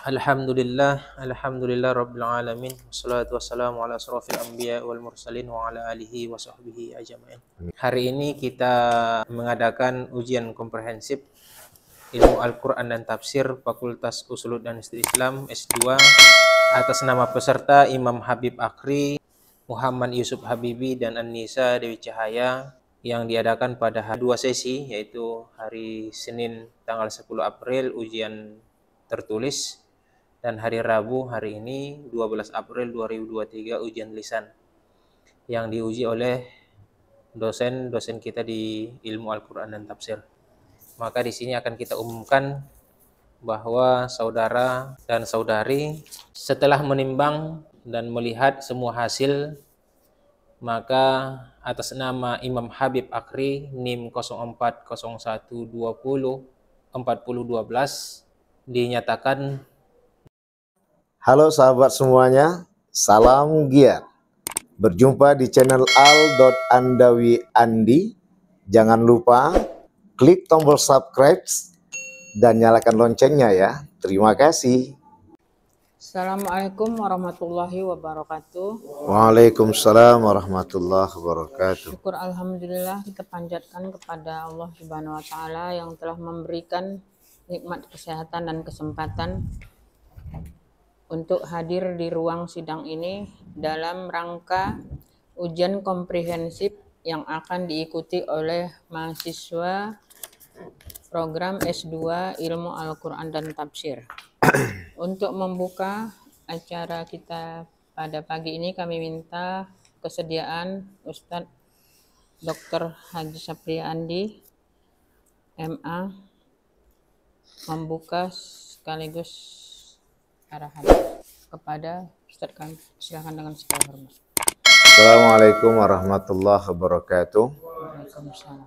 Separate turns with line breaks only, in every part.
Alhamdulillah Rabbil Alamin. Wassalatu wassalamu ala asrafil anbiya wal mursalin wa ala alihi wa sahbihi ajma'in. Hari ini kita mengadakan ujian komprehensif Ilmu Al-Quran dan Tafsir Fakultas Usulud dan Studi Islam S2 atas nama peserta Imam Habib Akri, Muhammad Yusuf Habibi, dan An-Nisa Dewi Cahaya yang diadakan pada dua sesi, yaitu hari Senin tanggal 10 April ujian tertulis dan hari Rabu hari ini 12 April 2023 ujian lisan yang diuji oleh dosen-dosen kita di ilmu Al-Quran dan Tafsir. Maka di sini akan kita umumkan bahwa saudara dan saudari setelah menimbang dan melihat semua hasil, maka atas nama Imam Habib Akri NIM 0401204012 dinyatakan.
Halo sahabat semuanya, salam giat. Berjumpa di channel Al.Andawi Andi. Jangan lupa klik tombol subscribe dan nyalakan loncengnya ya. Terima kasih.
Assalamualaikum warahmatullahi wabarakatuh.
Waalaikumsalam warahmatullahi wabarakatuh.
Syukur alhamdulillah kita panjatkan kepada Allah Subhanahu wa taala yang telah memberikan nikmat kesehatan dan kesempatan untuk hadir di ruang sidang ini dalam rangka ujian komprehensif yang akan diikuti oleh mahasiswa program S2 Ilmu Al-Quran dan Tafsir. Untuk membuka acara kita pada pagi ini kami minta kesediaan Ustadz Dr. Haji Sapria Andi MA membuka sekaligus arahan kepada Ustadz kami. Silakan dengan segala hormat.
Assalamualaikum warahmatullahi wabarakatuh.
Waalaikumsalam.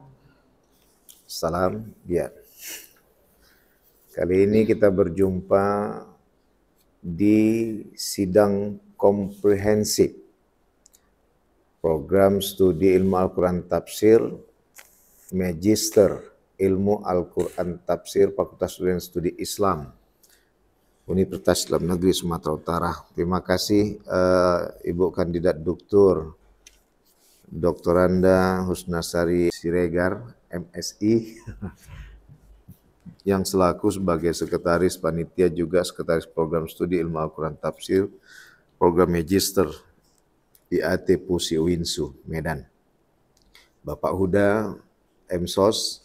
Salam giat. Kali ini kita berjumpa di sidang komprehensif program studi ilmu Al-Quran Tafsir Magister Ilmu Al-Quran Tafsir Fakultas Studi Islam Universitas Islam Negeri Sumatera Utara. Terima kasih Ibu Kandidat Doktor Doktoranda Husnasari Siregar MSI yang selaku sebagai sekretaris panitia juga sekretaris program studi ilmu Al-Quran Tafsir program Magister IAT Pusi Winsu Medan. Bapak Huda MSOS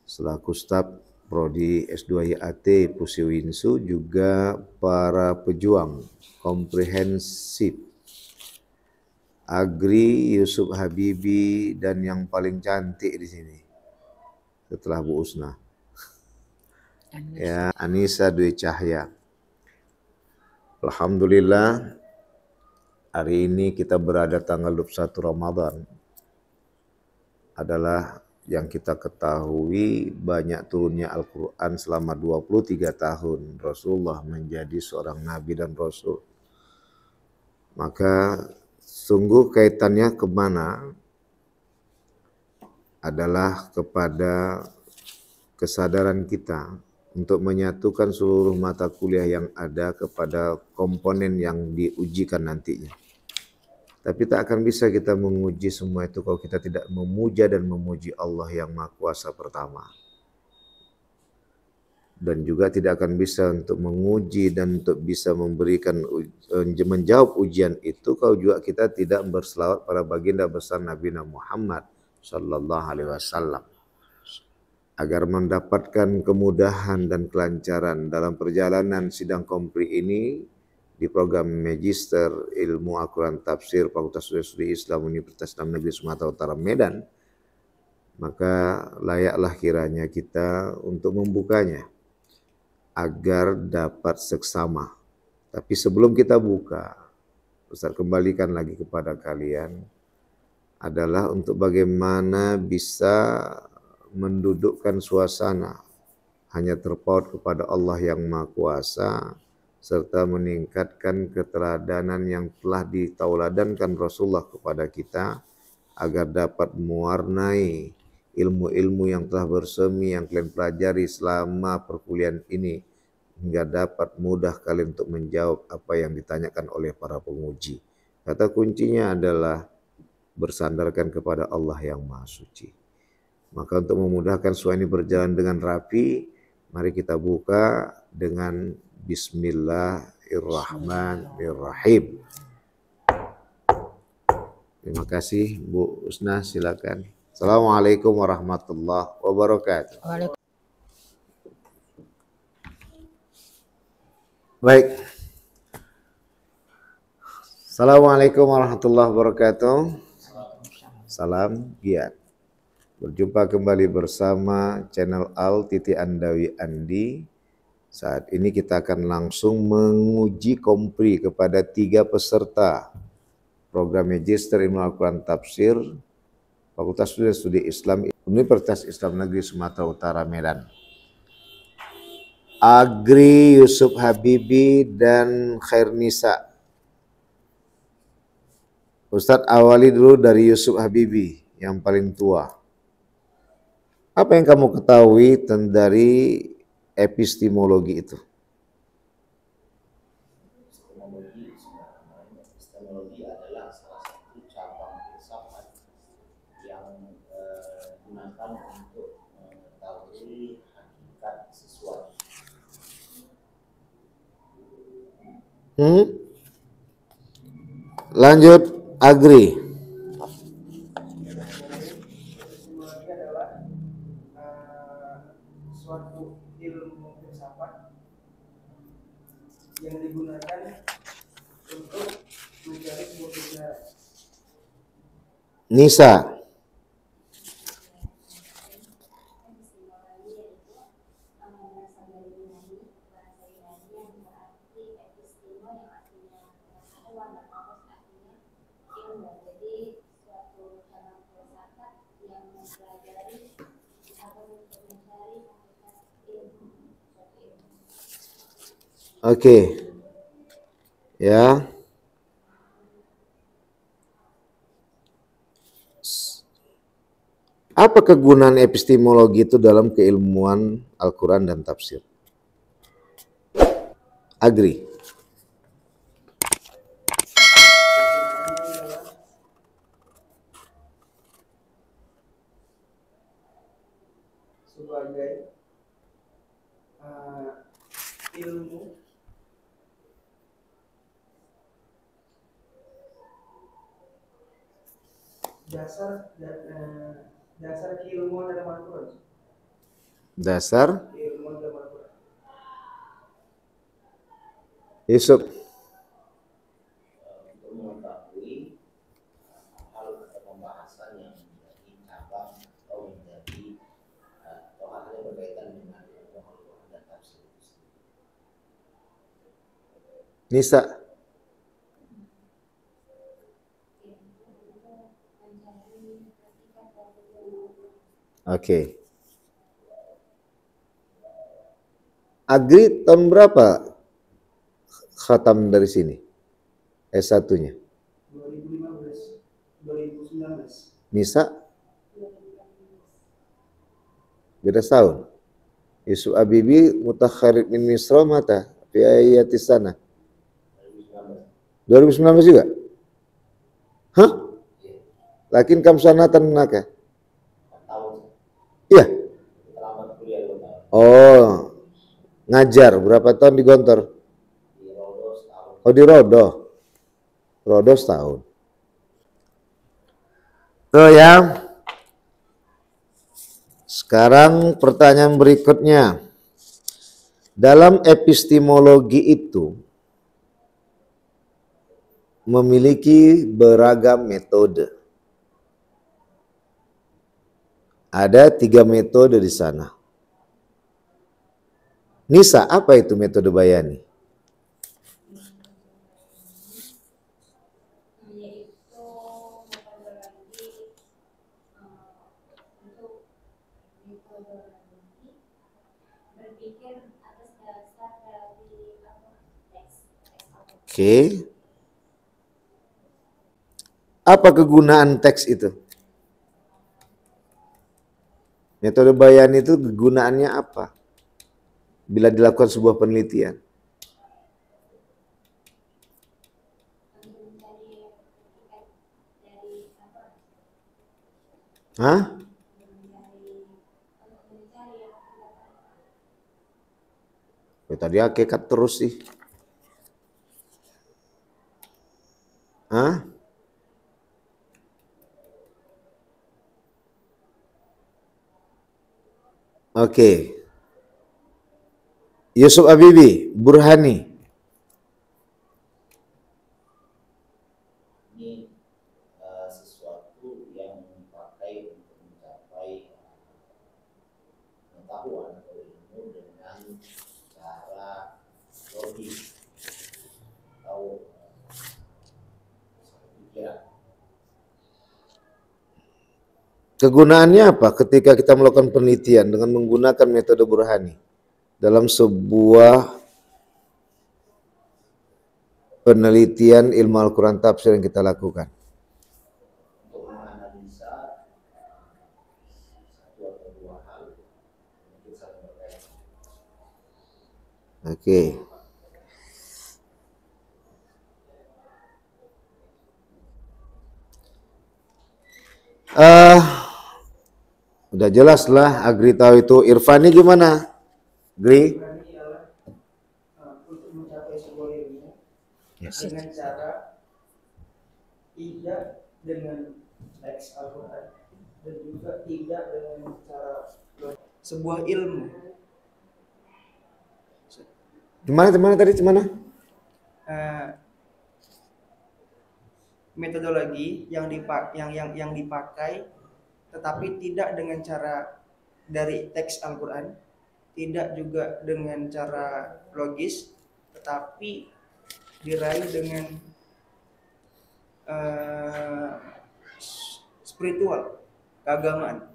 selaku staf Prodi S2 IAT Pusi Winsu, juga para pejuang komprehensif Agri Yusuf Habibi, dan yang paling cantik di sini setelah Bu Usna ya An-Nisa Dewi Cahaya. Alhamdulillah hari ini kita berada tanggal 21 Ramadan adalah yang kita ketahui banyak turunnya Al-Quran selama 23 tahun Rasulullah menjadi seorang Nabi dan Rasul. Maka sungguh kaitannya kemana adalah kepada kesadaran kita untuk menyatukan seluruh mata kuliah yang ada kepada komponen yang diujikan nantinya. Tapi tak akan bisa kita menguji semua itu kalau kita tidak memuja dan memuji Allah yang Maha Kuasa pertama. Dan juga tidak akan bisa untuk menguji dan untuk bisa memberikan menjawab ujian itu kalau juga kita tidak berselawat pada baginda besar Nabi Muhammad sallallahu alaihi wasallam. Agar mendapatkan kemudahan dan kelancaran dalam perjalanan sidang kompri ini di program Magister Ilmu Al-Quran Tafsir Fakultas Studi Islam Universitas Islam Negeri Sumatera Utara Medan, maka layaklah kiranya kita untuk membukanya agar dapat seksama. Tapi sebelum kita buka, Ustaz kembalikan lagi kepada kalian adalah untuk bagaimana bisa mendudukkan suasana hanya terpaut kepada Allah yang Maha Kuasa, serta meningkatkan keteladanan yang telah ditauladankan Rasulullah kepada kita agar dapat mewarnai ilmu-ilmu yang telah bersemi yang kalian pelajari selama perkuliahan ini hingga dapat mudah kalian untuk menjawab apa yang ditanyakan oleh para penguji. Kata kuncinya adalah bersandarkan kepada Allah yang Maha Suci. Maka untuk memudahkan semua ini berjalan dengan rapi, mari kita buka dengan Bismillahirrahmanirrahim. Terima kasih Bu Usna, silakan. Assalamualaikum warahmatullahi wabarakatuh. Baik. Assalamualaikum warahmatullahi wabarakatuh. Salam giat. Berjumpa kembali bersama channel Al Titi Andawi Andi. Saat ini kita akan langsung menguji kompri kepada 3 peserta program Magister Ilmu Al-Quran Tafsir Fakultas Studi Islam Universitas Islam Negeri Sumatera Utara Medan. Agri Yusuf Habibi dan Khairnisa. Ustadz awali dulu dari Yusuf Habibi yang paling tua. Apa yang kamu ketahui dari epistemologi itu?
Epistemologi adalah salah satu cabang filsafat yang digunakan untuk mengetahui hakikat sesuatu.
Lanjut, Agri.
Epistemologi adalah suatu ilmu filsafat yang digunakan untuk mencari sebuah kebenaran.
Nisa. Oke. Ya. Apa kegunaan epistemologi itu dalam keilmuan Al-Quran dan tafsir? Agri.
Sebagai ilmu dasar keilmuan dalam Al-Quran.
Dasar
Keilmuan dalam Al-Quran.
Yusuf.
Untuk mengetahui hal atau pembahasan yang menjadi cabang atau menjadi atau hal yang berkaitan dengan ilmu Al-Quran dan tafsir itu sendiri.
Nisa. Oke. Agri tahun berapa khatam dari sini? S1-nya.
2015, 2019.
Nisa? Beda tahun. Yusuf Habibi mutakharid min Misra mata fi ayatis sana. 2019 juga? Hah? Lakin kam sanatan naka? Iya.
Terlambat kuliah 2 tahun.
Oh. Ngajar berapa tahun di Gontor?
Di Rodo setahun.
Oh, di Rodo. Rodo setahun. Tuh ya. Sekarang pertanyaan berikutnya. Dalam epistemologi itu memiliki beragam metode. Ada 3 metode di sana. Nisa, apa itu metode bayani?
Yaitu metodologi untuk metodologi berpikir atas dasar dari teks.
Oke. Apa kegunaan teks itu? Metode bayani itu kegunaannya apa? bila dilakukan sebuah penelitian? Hah? Ya, tadi hakikat terus sih. Hah? Oke. Yusuf Habibi, Burhani.
Ini sesuatu yang dipakai untuk mencapai pengetahuan atau ilmu dengan cara logis atau pikiran.
Kegunaannya apa ketika kita melakukan penelitian dengan menggunakan metode Burhani dalam sebuah penelitian ilmu Al-Quran tafsir yang kita lakukan?
Untuk menganalisa satu atau dua hal mungkin saling berkaitan.
Oke. Udah jelas lah, Agri tahu itu. Irfani gimana? Agri?
Untuk mencapai sebuah ilmu
Yes.
dengan cara tidak dengan teks Al-Quran dan juga tidak dengan cara sebuah ilmu.
Gimana tadi?
Metodologi yang dipakai tetapi tidak dengan cara dari teks Al-Quran, tidak juga dengan cara logis, tetapi diraih dengan spiritual, keagamaan,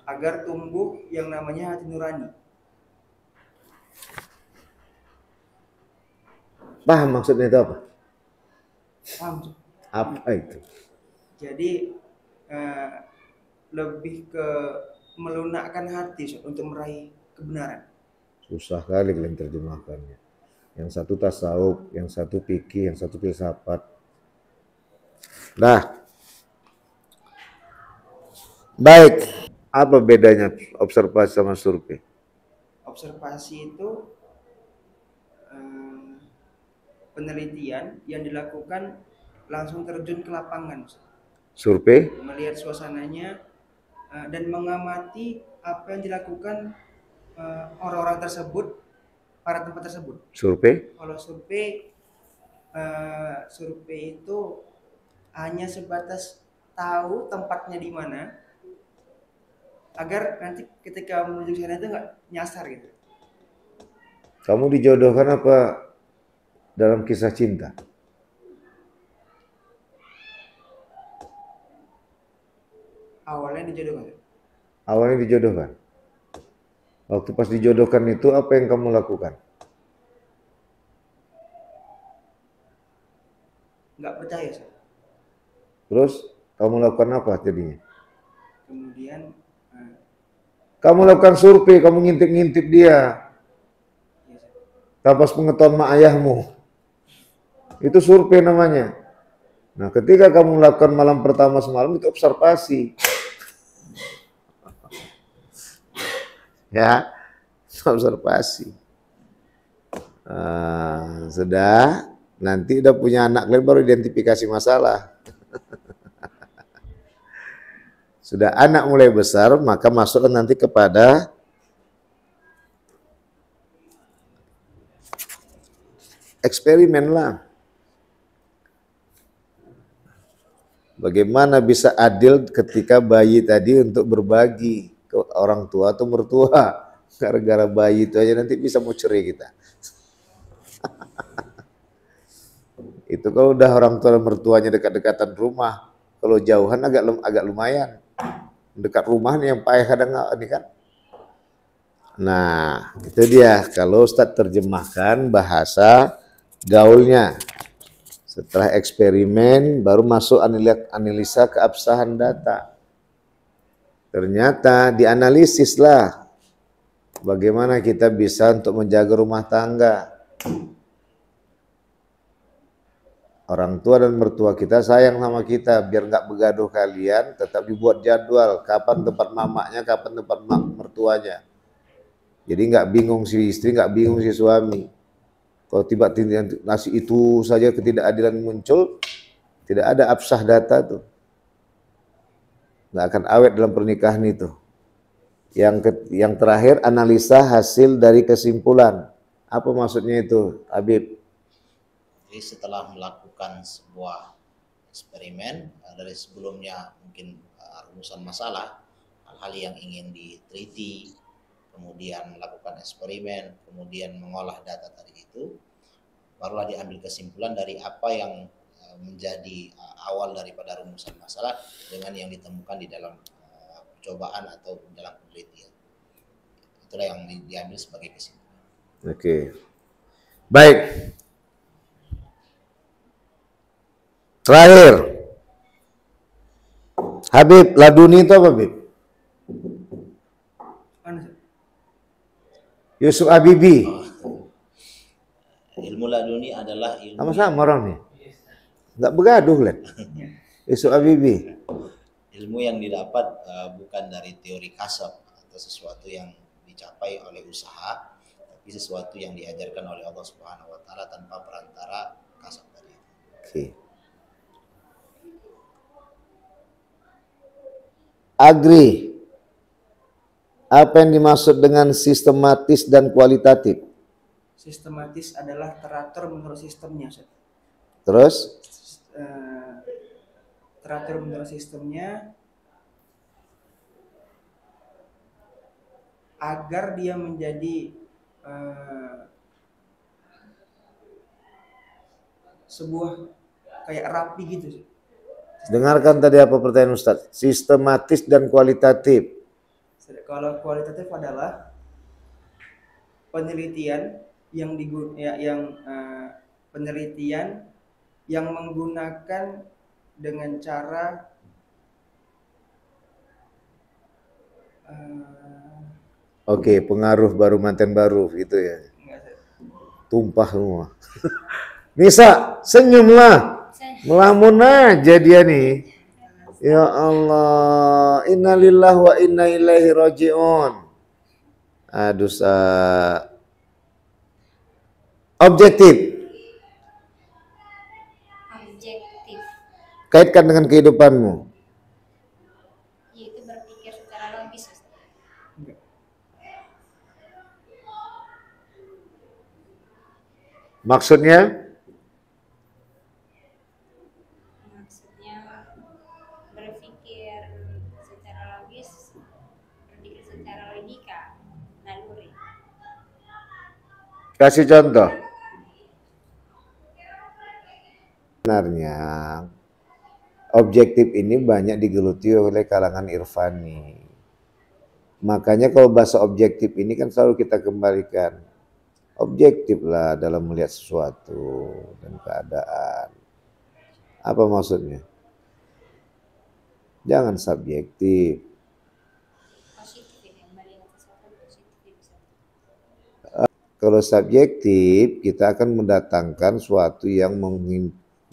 agar tumbuh yang namanya hati nurani.
Paham maksudnya itu apa?
Paham?
Apa itu?
Jadi lebih ke melunakkan hati untuk meraih kebenaran.
Susah kali kalian terjemahkannya. Yang satu tasawuf, yang satu fikih, yang satu filsafat. Nah, baik. Apa bedanya observasi sama survei?
Observasi itu penelitian yang dilakukan langsung terjun ke lapangan,
Survei?
melihat suasananya dan mengamati apa yang dilakukan orang-orang tersebut pada tempat tersebut.
Survei?
Kalau survei itu hanya sebatas tahu tempatnya di mana, agar nanti ketika menuju sana itu nggak nyasar gitu.
Kamu dijodohkan apa dalam kisah cinta?
Awalnya dijodohkan.
Awalnya dijodohkan. Waktu pas dijodohkan itu apa yang kamu lakukan?
Nggak percaya saya.
Terus kamu lakukan apa jadinya?
Kemudian
Kamu lakukan survei, kamu ngintip-ngintip dia.
ya saya.
Tanpa pengetahuan mak ayahmu. Itu survei namanya. Nah, ketika kamu melakukan malam pertama semalam itu observasi. Ya, observasi. Sudah, nanti udah punya anak kalian baru identifikasi masalah. Sudah anak mulai besar, maka masuklah nanti kepada eksperimen lah. Bagaimana bisa adil ketika bayi tadi untuk berbagi ke orang tua atau mertua. Gara-gara bayi itu aja nanti bisa mau cerai kita. Itu kalau udah orang tua dan mertuanya dekat-dekatan rumah. Kalau jauhan agak lumayan. Dekat rumah nih yang payah kadang ini kan. Nah, itu dia. Kalau Ustadz terjemahkan bahasa gaulnya. Setelah eksperimen baru masuk analisa keabsahan data. Ternyata dianalisis lah Bagaimana kita bisa untuk menjaga rumah tangga? Orang tua dan mertua kita sayang sama kita, biar nggak begaduh kalian, tetap dibuat jadwal, kapan tempat mamaknya, kapan tempat mertuanya. Jadi nggak bingung si istri, nggak bingung si suami. Kalau tiba-tiba nasi itu saja ketidakadilan muncul, tidak ada absah data tuh. Nggak akan awet dalam pernikahan itu. Yang terakhir, analisa hasil dari kesimpulan. Apa maksudnya itu, Habib?
Jadi setelah melakukan sebuah eksperimen, dari sebelumnya mungkin rumusan masalah, hal-hal yang ingin diteliti, kemudian melakukan eksperimen, kemudian mengolah data tadi itu, barulah diambil kesimpulan dari apa yang menjadi awal daripada rumusan masalah dengan yang ditemukan di dalam percobaan atau dalam penelitian. Itulah yang diambil sebagai kesimpulan.
Oke. Baik. Terakhir. Habib, laduni itu apa, Habib? Yusuf Habibi.
Ilmu laduni adalah ilmu
Sama-sama orang nih. Nggak begaduh, Len. Yusuf Habibi.
Ilmu yang didapat bukan dari teori kasab atau sesuatu yang dicapai oleh usaha, tapi sesuatu yang diajarkan oleh Allah Subhanahu wa taala tanpa perantara kasab tadi.
Oke. Agri. Apa yang dimaksud dengan sistematis dan kualitatif?
Sistematis adalah teratur menurut sistemnya, Ustaz.
Terus?
Teratur menurut sistemnya agar dia menjadi sebuah kayak rapi gitu.
Dengarkan tadi apa pertanyaan Ustadz. Sistematis dan kualitatif.
Kalau kualitatif adalah penelitian penelitian yang menggunakan dengan cara
Oke, pengaruh baru manten baru gitu ya. Tumpah semua. Nisa, senyumlah. Melamun aja dia nih. Ya Allah, innalillahi wa inna ilaihi raji'un. Aduh, objektif.
Objektif,
Kaitkan dengan kehidupanmu.
yaitu berpikir secara logis.
Maksudnya?
Maksudnya berpikir secara logis, berpikir secara logika, naluri.
Kasih contoh. Sebenarnya objektif ini banyak digeluti oleh kalangan irfani. Makanya kalau bahasa objektif ini kan selalu kita kembalikan. Objektif lah dalam melihat sesuatu dan keadaan. Apa maksudnya? Jangan subjektif.
Positif ini, melihat sesuatu positif.
Kalau subjektif, kita akan mendatangkan suatu yang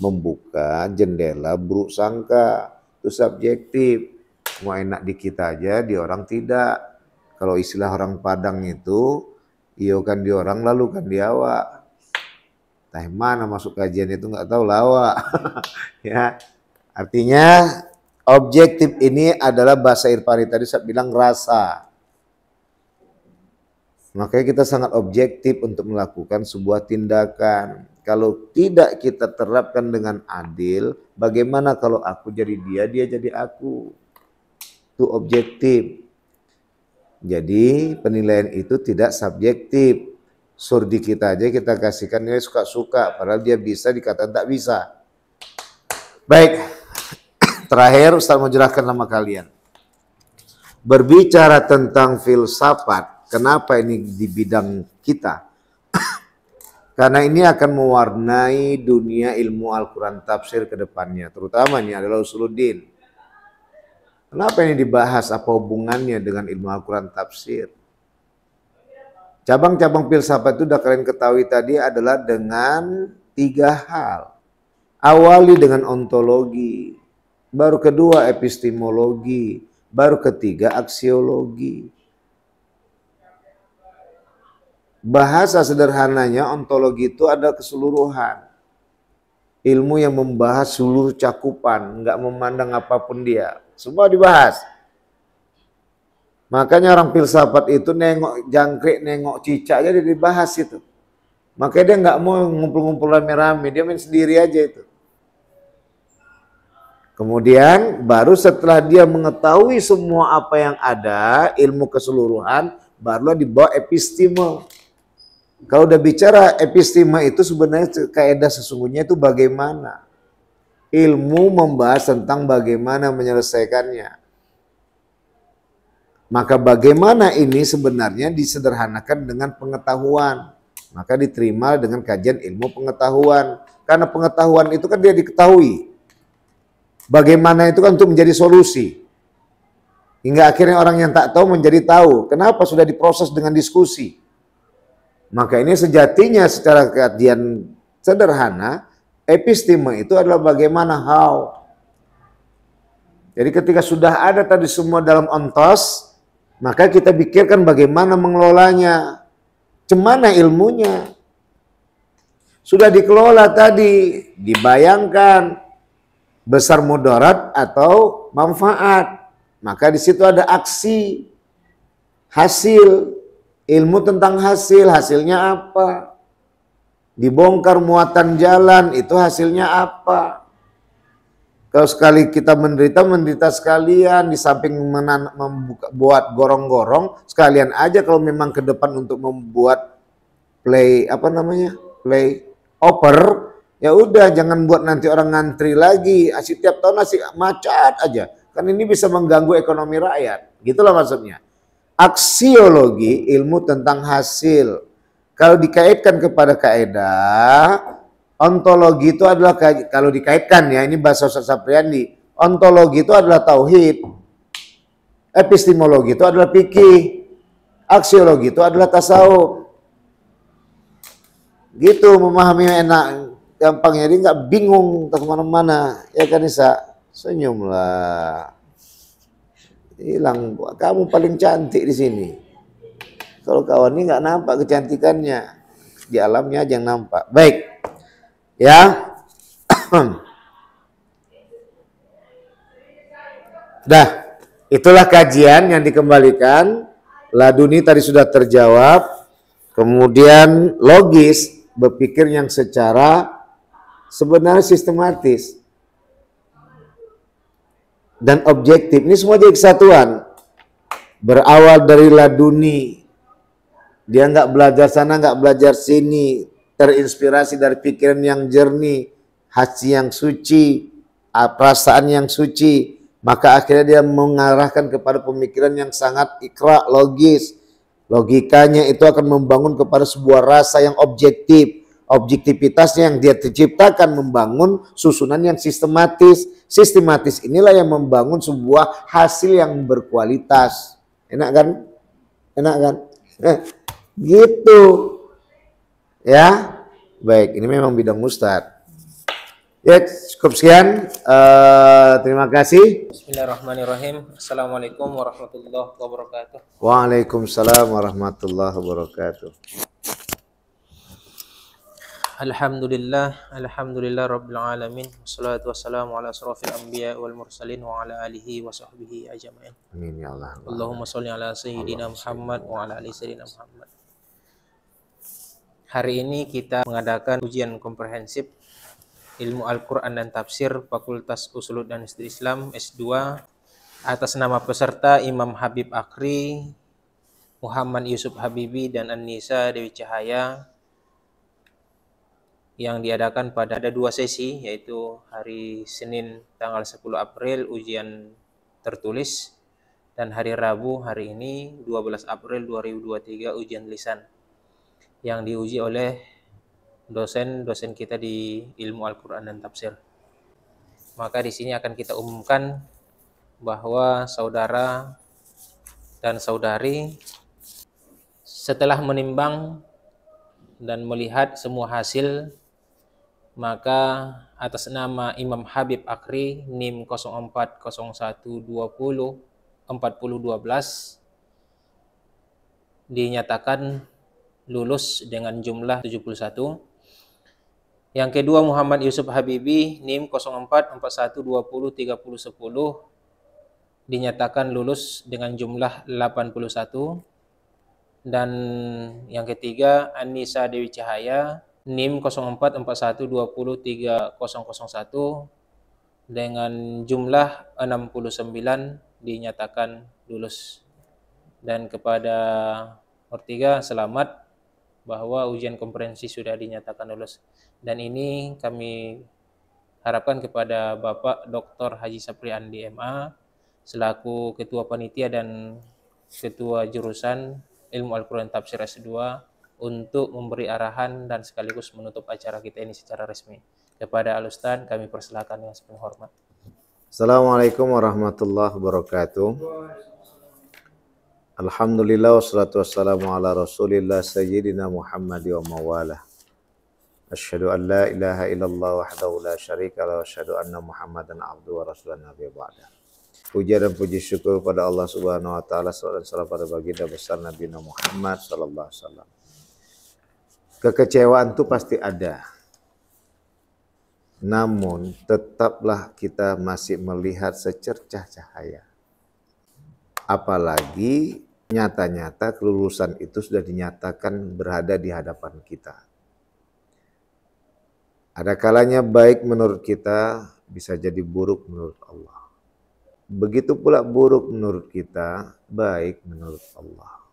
membuka jendela buruk sangka. Itu subjektif. Mau enak di kita aja, di orang tidak. Kalau istilah orang Padang itu, iyo kan di orang lalu kan di awak. Tah mana masuk kajian itu nggak tahu lawak. Ya, artinya objektif ini adalah bahasa irfani tadi saya bilang rasa. Makanya kita sangat objektif untuk melakukan sebuah tindakan. Kalau tidak kita terapkan dengan adil, bagaimana kalau aku jadi dia, dia jadi aku? Itu objektif. Jadi penilaian itu tidak subjektif. Surdi kita aja kita kasihkan nilai suka-suka, padahal dia bisa dikatakan tak bisa. Baik, terakhir Ustaz mau jelaskan sama kalian. Berbicara tentang filsafat, kenapa ini di bidang kita? Karena ini akan mewarnai dunia ilmu Al-Quran tafsir ke depannya, terutama ini adalah usuluddin. Kenapa ini dibahas? Apa hubungannya dengan ilmu Al-Quran tafsir? Cabang-cabang filsafat itu udah kalian ketahui tadi adalah dengan 3 hal. Awali dengan ontologi, baru kedua epistemologi, baru ketiga aksiologi. Bahasa sederhananya ontologi itu ada keseluruhan. Ilmu yang membahas seluruh cakupan, nggak memandang apapun dia. Semua dibahas. Makanya orang filsafat itu nengok jangkrik, nengok cicak aja dia dibahas itu. Makanya dia nggak mau ngumpul-ngumpul rame-rame, dia main sendiri aja itu. Kemudian baru setelah dia mengetahui semua apa yang ada, ilmu keseluruhan, barulah dibawa episteme. Kalau udah bicara episteme itu sebenarnya kaidah sesungguhnya itu bagaimana. Ilmu membahas tentang bagaimana menyelesaikannya. Maka bagaimana ini sebenarnya disederhanakan dengan pengetahuan. Maka diterima dengan kajian ilmu pengetahuan. Karena pengetahuan itu kan dia diketahui. Bagaimana itu kan untuk menjadi solusi. Hingga akhirnya orang yang tak tahu menjadi tahu. Kenapa? Sudah diproses dengan diskusi. Maka ini sejatinya secara kajian sederhana, episteme itu adalah bagaimana how. Jadi ketika sudah ada tadi semua dalam ontos, maka kita pikirkan bagaimana mengelolanya. Cemana ilmunya. Sudah dikelola tadi, dibayangkan besar mudarat atau manfaat. Maka di situ ada aksi, hasil, ilmu tentang hasil, hasilnya apa? Dibongkar muatan jalan, itu hasilnya apa? Kalau sekali kita menderita sekalian, di samping membuat gorong-gorong, sekalian aja kalau memang ke depan untuk membuat play over, ya udah jangan buat nanti orang ngantri lagi, setiap tahun macet aja. Kan ini bisa mengganggu ekonomi rakyat. Gitulah maksudnya. Aksiologi, ilmu tentang hasil. Kalau dikaitkan kepada kaidah, ontologi itu adalah, kalau dikaitkan ya, ini bahasa Ustaz Sapriandi, ontologi itu adalah tauhid. Epistemologi itu adalah fikih. Aksiologi itu adalah tasawuf. Gitu memahami enak, gampang, jadi nggak bingung ke kemana-mana. Ya kan Isa? Senyumlah. Hilang, kamu paling cantik di sini. Kalau kawan ini nggak nampak kecantikannya, di alamnya aja yang nampak. Baik, ya. Dah, itulah kajian yang dikembalikan. Laduni tadi sudah terjawab. Kemudian logis, berpikir yang secara sebenarnya sistematis dan objektif. Ini semua jadi kesatuan. Berawal dari laduni. Dia nggak belajar sana, nggak belajar sini. Terinspirasi dari pikiran yang jernih, hati yang suci, perasaan yang suci. Maka akhirnya dia mengarahkan kepada pemikiran yang sangat ikra, logis. Logikanya itu akan membangun kepada sebuah rasa yang objektif. Objektivitasnya yang dia terciptakan membangun susunan yang sistematis. Sistematis inilah yang membangun sebuah hasil yang berkualitas. Enak kan? Enak kan? Gitu. Ya. Baik, ini memang bidang Ustadz. Ya, cukup sekian. Terima kasih.
Bismillahirrahmanirrahim. Assalamualaikum warahmatullahi wabarakatuh.
Waalaikumsalam warahmatullahi wabarakatuh.
Alhamdulillah rabbil alamin. Wassalatu wassalamu ala asrofil anbiya wal mursalin wa ala alihi wa sahbihi ajma'in.
Amin ya Allah.
Allahumma sholli ala sayyidina Muhammad wa ala ali sayyidina Muhammad. Hari ini kita mengadakan ujian komprehensif Ilmu Al-Quran dan Tafsir Fakultas Usulul dan Studi Islam S2 atas nama peserta Imam Habib Akri, Muhammad Yusuf Habibi dan An-Nisa Dewi Cahaya, yang diadakan pada ada 2 sesi, yaitu hari Senin tanggal 10 April ujian tertulis dan hari Rabu hari ini 12 April 2023 ujian lisan yang diuji oleh dosen-dosen kita di ilmu Al-Quran dan Tafsir. Maka di sini akan kita umumkan bahwa saudara dan saudari Setelah menimbang dan melihat semua hasil, maka atas nama Imam Habib Akri NIM 0401204012 dinyatakan lulus dengan jumlah 71. Yang kedua Muhammad Yusuf Habibi NIM 0441203010 dinyatakan lulus dengan jumlah 81. Dan yang ketiga Anissa Dewi Cahaya NIM 0441203001 dengan jumlah 69 dinyatakan lulus. Dan kepada bertiga selamat bahwa ujian komprehensi sudah dinyatakan lulus. Dan ini kami harapkan kepada Bapak Dr. Haji Sapri Andi MA selaku Ketua Panitia dan Ketua Jurusan Ilmu Al-Quran Tafsir S2 untuk memberi arahan dan sekaligus menutup acara kita ini secara resmi. Kepada Al-Ustaz kami persilakan dengan sepenuh hormat.
Assalamualaikum warahmatullahi wabarakatuh. Alhamdulillah wassalatu wassalamu ala rasulillah sayyidina Muhammad wa mawalah. Asyhadu an la ilaha illallah wahdahu la syarika lahu wa asyhadu anna Muhammadan abduhu wa rasulun nabiyyu ba'da. Puja dan puji syukur pada Allah Subhanahu wa taala, salawat dan salam pada baginda besar Nabi Muhammad sallallahu alaihi wasallam. Kekecewaan itu pasti ada. Namun tetaplah kita masih melihat secercah cahaya. Apalagi nyata-nyata kelulusan itu sudah dinyatakan berada di hadapan kita. Ada kalanya baik menurut kita, bisa jadi buruk menurut Allah. Begitu pula buruk menurut kita, baik menurut Allah.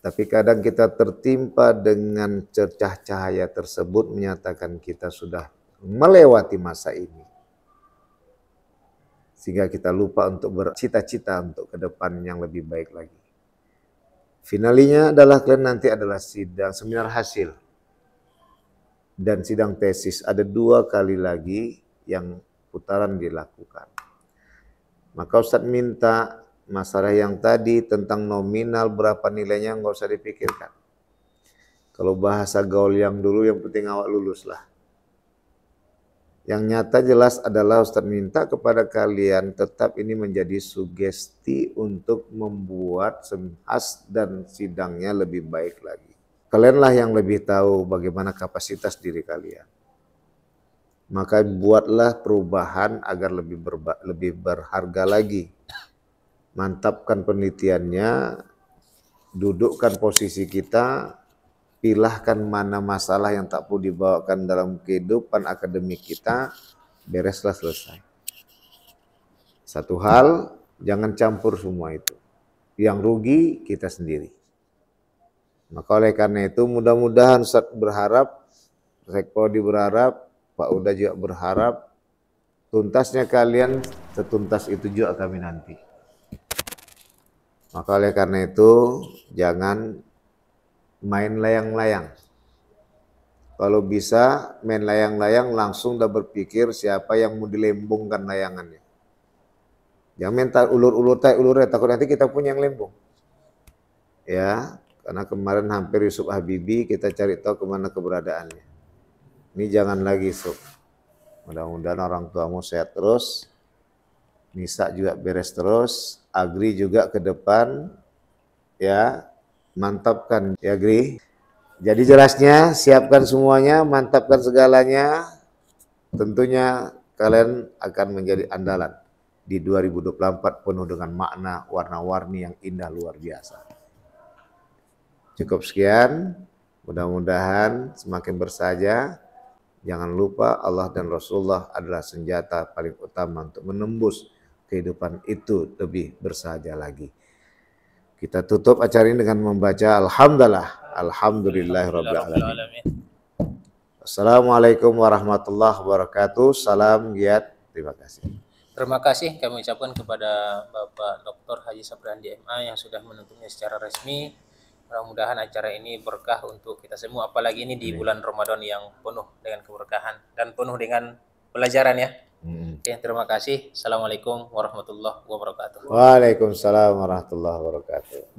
Tapi kadang kita tertimpa dengan cercah cahaya tersebut menyatakan kita sudah melewati masa ini. Sehingga kita lupa untuk bercita-cita untuk ke depan yang lebih baik lagi. Finalinya adalah kalian nanti adalah sidang seminar hasil. Dan sidang tesis. Ada 2 kali lagi yang putaran dilakukan. Maka Ustadz minta masalah yang tadi tentang nominal berapa nilainya nggak usah dipikirkan. Kalau bahasa gaul yang dulu yang penting awak lulus lah. Yang nyata jelas adalah Ustadz minta kepada kalian tetap ini menjadi sugesti untuk membuat semhas dan sidangnya lebih baik lagi. Kalianlah yang lebih tahu bagaimana kapasitas diri kalian. Maka buatlah perubahan agar lebih berharga lagi. Mantapkan penelitiannya, dudukkan posisi kita, pilahkan mana masalah yang tak perlu dibawakan dalam kehidupan akademik kita, bereslah selesai. Satu hal, jangan campur semua itu. Yang rugi kita sendiri. Maka oleh karena itu mudah-mudahan Ustaz berharap, Sekpodi berharap, Pak Uda juga berharap, tuntasnya kalian setuntas itu juga kami nanti. Maka oleh karena itu jangan main layang-layang. Kalau bisa main layang-layang langsung udah berpikir siapa yang mau dilembungkan layangannya. Jangan main ulur-ulur takut nanti kita punya yang lembung. Ya, karena kemarin hampir Yusuf Habibi kita cari tahu kemana keberadaannya. Ini jangan lagi Sob. Mudah-mudahan orang tuamu sehat terus. Nisa juga beres terus. Agri juga ke depan. Ya, mantapkan ya Agri. Jadi jelasnya siapkan semuanya, mantapkan segalanya. Tentunya kalian akan menjadi andalan di 2024 penuh dengan makna warna-warni yang indah luar biasa. Cukup sekian. Mudah-mudahan semakin bersahaja. Jangan lupa Allah dan Rasulullah adalah senjata paling utama untuk menembus kehidupan itu lebih bersahaja lagi. Kita tutup acara ini dengan membaca Alhamdulillahirabbil alamin. Assalamualaikum warahmatullahi wabarakatuh. Salam giat. Terima kasih.
Terima kasih kami ucapkan kepada Bapak Dr. Haji Sapri Andi MA yang sudah menutupnya secara resmi. Mudah-mudahan acara ini berkah untuk kita semua, apalagi ini di bulan Ramadan yang penuh dengan keberkahan dan penuh dengan pelajaran ya. Oke, terima kasih. Assalamualaikum warahmatullahi wabarakatuh.
Waalaikumsalam warahmatullahi wabarakatuh.